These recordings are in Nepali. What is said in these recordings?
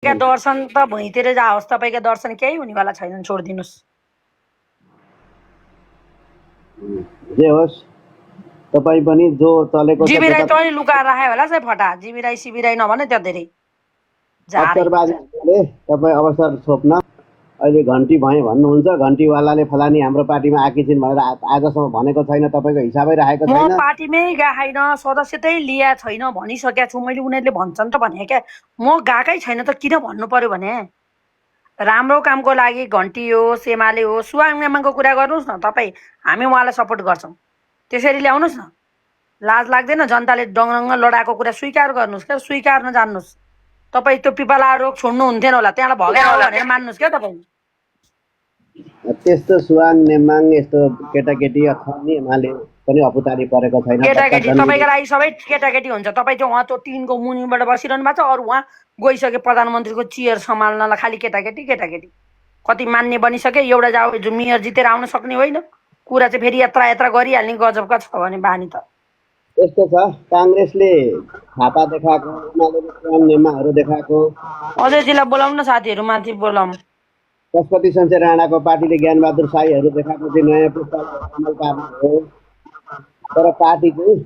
दर्शन त भुइँतिर जाओस्, तपाईँका दर्शन केही हुनेवाला छैनन्, छोडिदिनुहोस्। जे होस् तपाईँ पनि जो चलेको जीवी राई तैँले लुकाएर राखे होला चाहिँ फटा। जीवी राई सिबी राई नभने त्यो धेरै अवसरबाजीले तपाईँ अवसर छोप्न अहिले घन्टी भएँ भन्नुहुन्छ। घन्टीवालाले फलानी हाम्रो पार्टीमा आएकी छिन् भनेर आजसम्म भनेको छैन, तपाईँको हिसाबै राखेको छैन। म पार्टीमै गएन, सदस्यतै लिया छैन भनिसकेको छु मैले। उनीहरूले भन्छन् त भने क्या, म गएकै छैन त किन भन्नु पर्यो भने। राम्रो कामको लागि घन्टी होस् एमाले होस् सुवाङ नेमाङको कुरा गर्नुहोस् न तपाईँ, हामी उहाँलाई सपोर्ट गर्छौँ, त्यसरी ल्याउनुहोस् न। लाज लाग्दैन? जनताले डङरङ्ग लडाएको कुरा स्वीकार गर्नुहोस् क्या, स्वीकार्न जान्नुहोस्। तपाईँ त्यो पिपला रोग छोड्नु हुन्थेन होला, त्यहाँलाई भगेर भनेर मान्नुहोस् क्या तपाईँ। त्यस्तो सुवाङ नेमाङ यस्तो केटाकेटी अथवा एमाले पनि अपुतारी परेको छैन। केटाकेटी तपाईँको लागि सबै केटाकेटी हुन्छ। तपाईँ चाहिँ उहाँ त्यो टिनको मुनिबाट बसिरहनु भएको छ, अरू उहाँ गइसके प्रधानमन्त्रीको चेयर सम्हाल्नलाई खालि केटाकेटी केटाकेटी। कति मान्ने बनिसके, एउटा जाऊ मेयर जितेर आउन सक्ने होइन। कुरा चाहिँ फेरि यत्रा यत्रा गरिहाल्ने गजबका छ भने बानी त यस्तो छ। काङ्ग्रेसले थापा देखाएको, एमालेले सुवाङ नेमाङहरू देखाएको। अजयजीलाई बोलाउनु न, साथीहरू माथि बोलाउँ। पशुपति शमशेर राणाको पार्टीले ज्ञानबहादुर शाहीहरू देखाएको चाहिँ नयाँ पुस्तालाई अमल पार्नु हो। तर पार्टी चाहिँ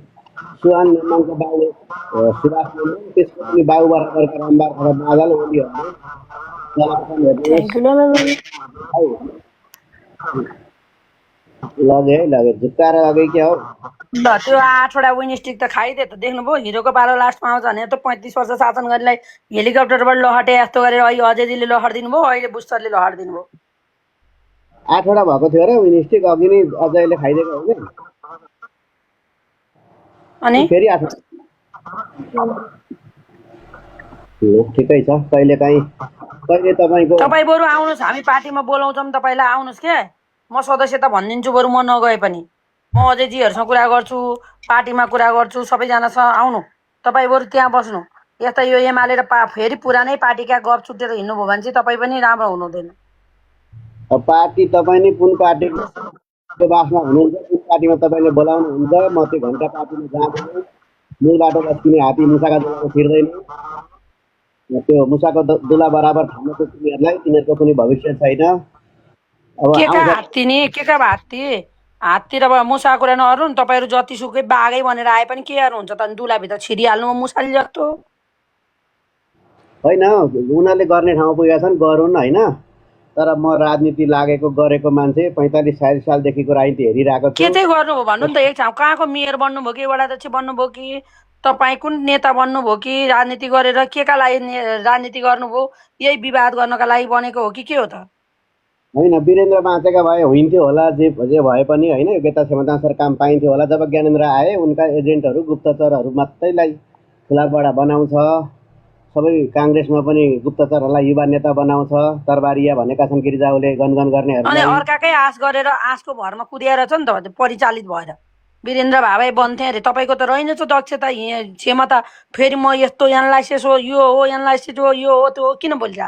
सुवाङ नेमाङको बाबु सुभाष नेमाङ, त्यसको पनि बाबु बराबरका रामबार र बादल लगे है लगे झुक्काएर लगे क्या हो। ल त्यो 8वटा विनस्टिक त खाइदियो त। देख्नुभयो हिरोको पालो लास्टमा आउँछ भने त 35 वर्ष शासन गर्नेलाई हेलिकप्टरबाट लहटे यस्तो गरेर अहिले अजयजीले लहर दिनुभयो, अहिले बुस्टरले लहर दिनुभयो। 8वटा भएको थियो र विनस्टिक अघि नै अजयले खाइदिएको होइन। अनि फेरि 8 ठिकै छ। कहिले तपाईँको तपाईँ बरु आउनुहोस्, हामी पार्टीमा बोलाउँछौँ तपाईँलाई, आउनुहोस् के। म सदस्यता भनिदिन्छु बरु, म नगए पनि म अजयजीहरूसँग कुरा गर्छु, पार्टीमा कुरा गर्छु, सबैजनासँग आउनु। तपाईँ बरु त्यहाँ बस्नु। यता यो एमाले र फेरि पुरानै पार्टीका गफ छुटेर हिँड्नुभयो भने चाहिँ तपाईँ पनि राम्रो हुनुहुँदैन। पार्टी तपाईँ नै कुन पार्टीको बासमा हुनुहुन्छ, कुन पार्टीमा तपाईँले बोलाउनुहुन्छ, म त्यो घन्टा पार्टीमा जाँदैन। मूल बाटो बस्किने हात्ती मुसाका दुलाको छिर्दैन। त्यो मुसाको दुला बराबर ठान्नको तिनीहरूलाई, तिनीहरूको कुनै भविष्य छैन। अब के का हात्ती नि, के का हात्ती? हात्ती र मुसा कुरा नगर्नु नि। तपाईँहरू जतिसुकै बाघै भनेर आए पनि के गर्नुहुन्छ त? दुलाभित्र छिरिहाल्नु मुसाले जस्तो होइन। उनीहरूले गर्ने ठाउँमा पुगेका छन्, गरून् होइन। तर म राजनीति लागेको गरेको मान्छे 45-46 सालदेखिको राजनीति हेरिरहेको छु। के चाहिँ गर्नुभयो भन्नु नि त एक ठाउँ। कहाँको मेयर बन्नुभयो कि वडा अध्यक्ष बन्नुभयो कि तपाईँ कुन नेता बन्नुभयो कि राजनीति गरेर के का लागि राजनीति गर्नुभयो? यही विवाद गर्नका लागि बनेको हो कि के हो त? होइन, वीरेन्द्र बाँचेका भए हुन्थ्यो होला, जे भए पनि होइन। योग्यता क्षमताअनुसार काम पाइन्थ्यो होला। जब ज्ञानेन्द्र आए उनका एजेन्टहरू गुप्तचरहरू मात्रैलाई खुलाबडा बनाउँछ। सबै काङ्ग्रेसमा पनि गुप्तचरहरूलाई युवा नेता बनाउँछ। तरबारिया भनेका छन् गिरिजाउले गनगन गर्नेहरू। अनि अर्काकै आश गरेर आशको भरमा कुदिएर छ नि त परिचालित भएर। वीरेन्द्र भाइ बन्थे अरे, तपाईँको त रहेनछ दक्षता क्षमता। फेरि म यस्तो एनालाइसिस हो, यो हो एनालाइसिस हो, यो हो त्यो हो, किन बोलिजा?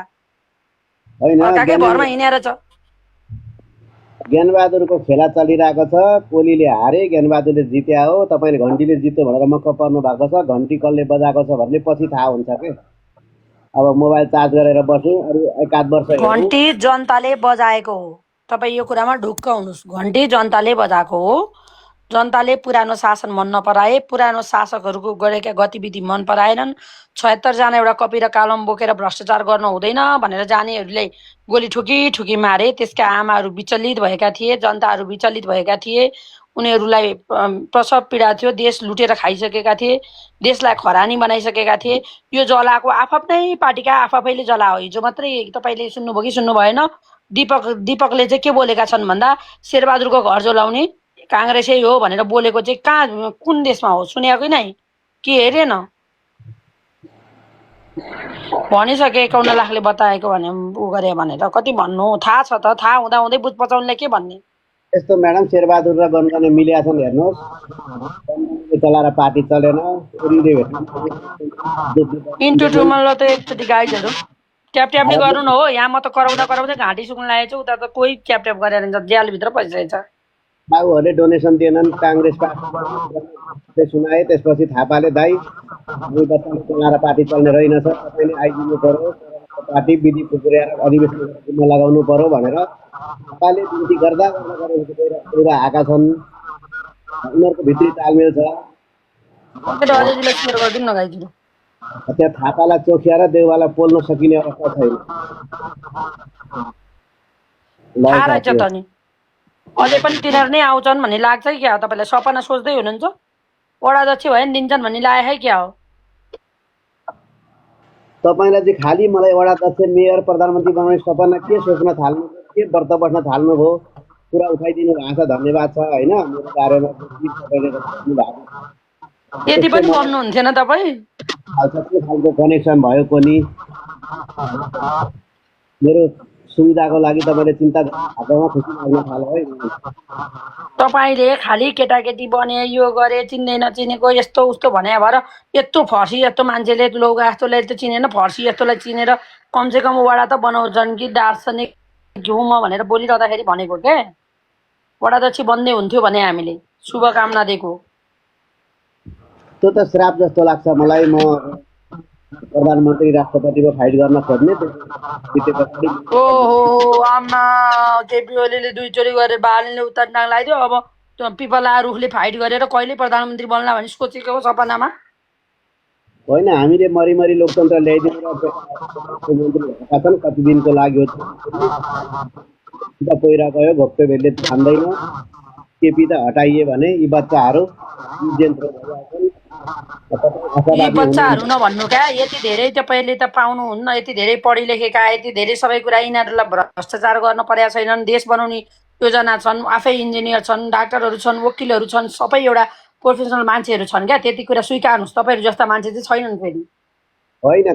होइन, अर्काकै भरमा हिँडेर छ। ज्ञानबहादुरको खेला चलिरहेको छ। कोलीले हारे, ज्ञानबहादुरले जित्या हो। तपाईँले घन्टीले जित्यो भनेर मक्क पर्नु भएको छ। घन्टी कसले बजाएको छ भन्ने पछि थाहा हुन्छ के। अब मोबाइल चार्ज गरेर बस्नु। अरू 1-8 वर्ष घन्टी जनताले बजाएको हो, तपाईँ यो कुरामा ढुक्क हुनुहोस्। घन्टी जनताले बजाएको हो। जनताले पुरानो शासन मन नपराए, पुरानो शासकहरूको गरेका गतिविधि मन पराएनन्। 76 जना एउटा कपी र कलम बोकेर भ्रष्टाचार गर्नु हुँदैन भनेर जानेहरूले गोली ठुकी ठुकी मारे। त्यसका आमाहरू विचलित भएका थिए, जनताहरू विचलित भएका थिए। उनीहरूलाई प्रसव पीडा थियो, देश लुटेर खाइसकेका थिए, देशलाई खरानी बनाइसकेका थिए। यो जलाएको आफ्नै पार्टीका आफैले जला हो। हिजो मात्रै तपाईँले सुन्नुभयो कि सुन्नु भएन? दीपकले चाहिँ के बोलेका छन् भन्दा शेरबहादुरको घर जलाउने काङ्ग्रेसै हो भनेर बोलेको चाहिँ कहाँ कुन देशमा हो? सुनेकै नै कि हेरेन? भनिसके 51 लाखले बताएको भने उ गरे भनेर कति भन्नु? थाहा छ त? थाहा हुँदा हुँदै बुझ पचाउनलाई के भन्ने? यस्तो म्याडम, शेरबहादुर र गनगने मिलेका छन् हेर्नुहोस्। चलाएर पार्टी चलेन। इन्टु टुमल त एकचोटि गाइजहरू ट्याप नै गर्नु न हो। यहाँ म त कराउँदै घाँटी सुक्न लागेको छु, उता त कोही ट्याप गरेर जेलभित्र पसिरहेछ। बाबुहरूले डोनेसन दिएनन्, काङ्ग्रेस पार्टी सुनाए। त्यसपछि थापाले दाइ चलाएर पार्टी चल्ने रहेनछ, तपाईँले आइदिनु पर्यो। पार्टी विधि पुर्याएर अधिवेशन लगाउनु पर्यो भनेर नेपालले विनती गर्दा गर्दा आएका छन्। उनीहरूको भित्री तालमेल छ। अलिअलिलाई सेयर गरिदिनु न गाइदिनु। त्यहाँ थापालाई चोखिएर देउवालाई पोल्न सकिने अवस्था छैन। थाहा रहेछ त नि अझै पनि तिनीहरू नै आउँछन् भन्ने लाग्छ कि क्या हो तपाईँलाई? सपना सोच्दै हुनुहुन्छ वडा अध्यक्ष भयो नि दिन्छन् भन्ने लाग्यो है क्या हो? तपाईँलाई चाहिँ खालि मलाई वडा अध्यक्ष मेयर प्रधानमन्त्री बनाउने सपना के सोच्न थाल्नु, के व्रत बस्न थाल्नुभयो, कुरा उठाइदिनु भएको छ, धन्यवाद छ होइन। मेरो बारेमा तपाईँले गर्नु भएको यति पनि भन्नुहुन्थेन तपाईँ? के खालको कनेक्सन भयो कोनी मेरो सुविधाको लागि तपाईँले चिन्ता गर्नुभएकोमा खुसी लाग्न थाल्यो है। तपाईँले खालि केटाकेटी बने यो गरे चिन्ने नचिनेको यस्तो उस्तो भने भएर यत्रो फर्सी यस्तो मान्छेले लौगा जस्तोले त चिनेन, फर्सी जस्तोलाई चिनेर कमसेकम वडा त बनाउँछन् कि दार्शनिक घिउ म भनेर बोलिरहँदाखेरि भनेको के वडा अध्यक्ष बन्दै हुन्थ्यो भने हामीले शुभकामना दिएको। त्यो त श्राप जस्तो लाग्छ मलाई। म प्रधानमन्त्री राष्ट्रपतिको फाइट गर्न खोज्ने ओहो आमा केपी ओलीले दुईचोटि गरेर बालले उतार नाङ लगाइदियो। अब त्यो पिपला रुखले फाइट गरेर कहिले प्रधानमन्त्री बन्ला भने सोचेको हो सपनामा? होइन, हामीले मरिमरि लोकतन्त्र ल्याइदिनु र मुख्यमन्त्री भएका छन् कति दिनको लागि हो पहिरा गयो घोप्टे भेटले खाँदैन। केपी त हटाइए भने यी बच्चाहरू यी बच्चाहरू नभन्नु क्या, यति धेरै तपाईँले त पाउनुहुन्न। यति धेरै पढी लेखेका, यति धेरै सबै कुरा यिनीहरूलाई भ्रष्टाचार गर्न परेका छैनन्। देश बनाउने योजना छन्, आफै इन्जिनियर छन्, डाक्टरहरू छन्, वकिलहरू छन्, सबै एउटा प्रोफेसनल मान्छेहरू छन् क्या। त्यति कुरा स्वीकार्नुहोस्। तपाईँहरू जस्ता मान्छे चाहिँ छैनन् फेरि। होइन